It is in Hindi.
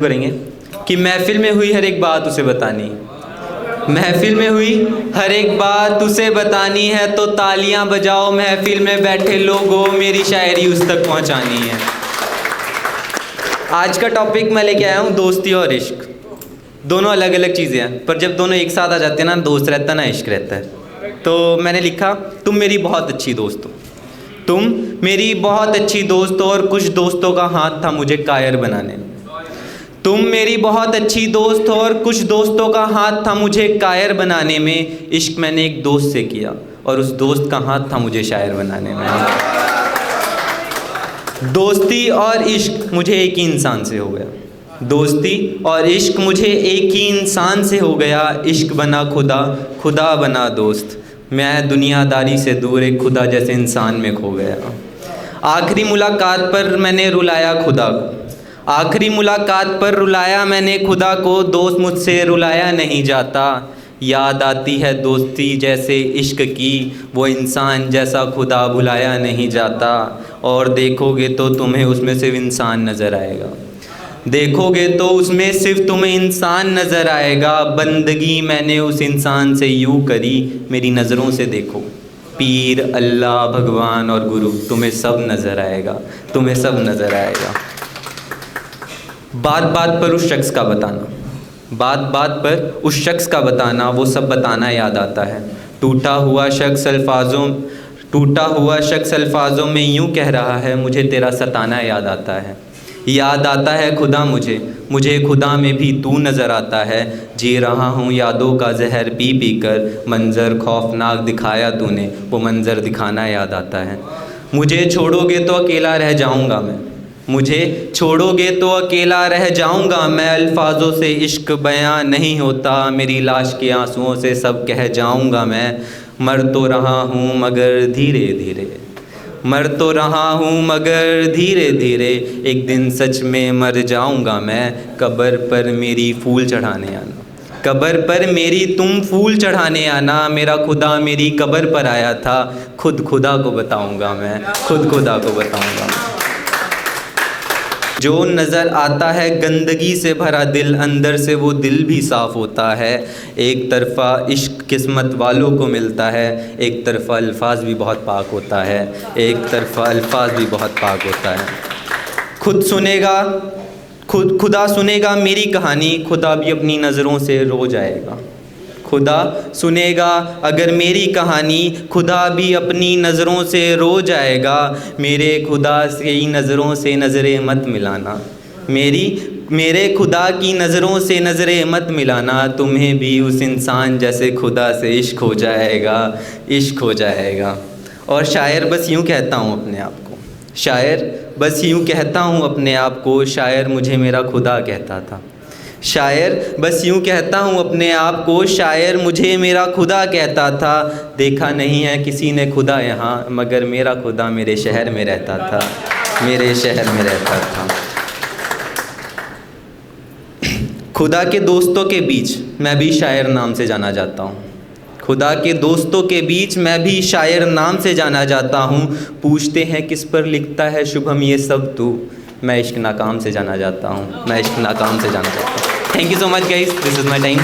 करेंगे कि महफिल में हुई हर एक बात उसे बतानी। महफिल में हुई हर एक बात उसे बतानी है, तो तालियां बजाओ महफिल में बैठे लोगों, मेरी शायरी उस तक पहुंचानी है। आज का टॉपिक मैं लेके आया हूँ दोस्ती और इश्क। दोनों अलग अलग चीज़ें हैं, पर जब दोनों एक साथ आ जाते हैं ना, दोस्त रहता है ना इश्क रहता है। तो मैंने लिखा, तुम मेरी बहुत अच्छी दोस्त हो, तुम मेरी बहुत अच्छी दोस्त हो, और कुछ दोस्तों का हाथ था मुझे कायर बनाने में। तुम मेरी बहुत अच्छी दोस्त हो और कुछ दोस्तों का हाथ था मुझे कायर बनाने में। इश्क मैंने एक दोस्त से किया और उस दोस्त का हाथ था मुझे शायर बनाने में। दोस्ती और इश्क मुझे एक ही इंसान से हो गया। दोस्ती और इश्क मुझे एक ही इंसान से हो गया। इश्क बना खुदा, खुदा बना दोस्त। मैं दुनियादारी से दूर एक खुदा जैसे इंसान में खो गया। आखिरी मुलाकात पर मैंने रुलाया खुदा को, आखिरी मुलाकात पर रुलाया मैंने खुदा को। दोस्त मुझसे रुलाया नहीं जाता। याद आती है दोस्ती जैसे इश्क की, वो इंसान जैसा खुदा भुलाया नहीं जाता। और देखोगे तो तुम्हें उसमें सिर्फ इंसान नज़र आएगा, देखोगे तो उसमें सिर्फ तुम्हें इंसान नज़र आएगा। बंदगी मैंने उस इंसान से यूँ करी, मेरी नज़रों से देखो, पीर, अल्लाह, भगवान और गुरु, तुम्हें सब नज़र आएगा, तुम्हें सब नज़र आएगा। बात बात पर उस शख्स का बताना, बात बात पर उस शख्स का बताना, वो सब बताना याद आता है। टूटा हुआ शख्स अल्फाजों में यूँ कह रहा है, मुझे तेरा सताना याद आता है। याद आता है खुदा मुझे खुदा में भी तू नज़र आता है। जी रहा हूँ यादों का जहर पी पी कर, मंज़र खौफनाक दिखाया तूने, वो मंज़र दिखाना याद आता है। मुझे छोड़ोगे तो अकेला रह जाऊँगा मैं, मुझे छोड़ोगे तो अकेला रह जाऊंगा मैं। अल्फाजों से इश्क बयां नहीं होता, मेरी लाश के आंसुओं से सब कह जाऊंगा मैं। मर तो रहा हूँ मगर धीरे धीरे, मर तो रहा हूँ मगर धीरे धीरे, एक दिन सच में मर जाऊंगा मैं। कब्र पर मेरी फूल चढ़ाने आना, कब्र पर मेरी तुम फूल चढ़ाने आना। मेरा खुदा मेरी कब्र पर आया था, खुद खुदा को बताऊंगा मैं, खुद खुदा को बताऊंगा मैं। जो नज़र आता है गंदगी से भरा दिल, अंदर से वो दिल भी साफ़ होता है। एक तरफ़ा इश्क किस्मत वालों को मिलता है, एक तरफ़ा अल्फाज भी बहुत पाक होता है, एक तरफ़ा अल्फाज भी बहुत पाक होता है। खुदा सुनेगा मेरी कहानी, खुदा भी अपनी नज़रों से रो जाएगा। खुदा सुनेगा अगर मेरी कहानी, खुदा भी अपनी नज़रों से रो जाएगा। मेरे खुदा से नज़रों से नज़रें मत मिलाना, मेरे खुदा की नज़रों से नज़रें मत मिलाना। तुम्हें भी उस इंसान जैसे खुदा से इश्क हो जाएगा, इश्क हो जाएगा। और शायर बस यूँ कहता हूँ अपने आप को, शायर बस यूँ कहता हूँ अपने आप को, शायर मुझे मेरा खुदा कहता था। शायर बस यूँ कहता हूँ अपने आप को, शायर मुझे मेरा खुदा कहता था। देखा नहीं है किसी ने खुदा यहाँ, मगर मेरा खुदा मेरे शहर में रहता था, मेरे शहर में रहता था। खुदा के दोस्तों के बीच मैं भी शायर नाम से जाना जाता हूँ, खुदा के दोस्तों के बीच मैं भी शायर नाम से जाना जाता हूँ। पूछते हैं किस पर लिखता है शुभम ये सब तू, मैं इश्क नाकाम से जाना जाता हूँ, मैं इश्क नाकाम से जाना जाता हूँ। Thank you so much guys, this is my time.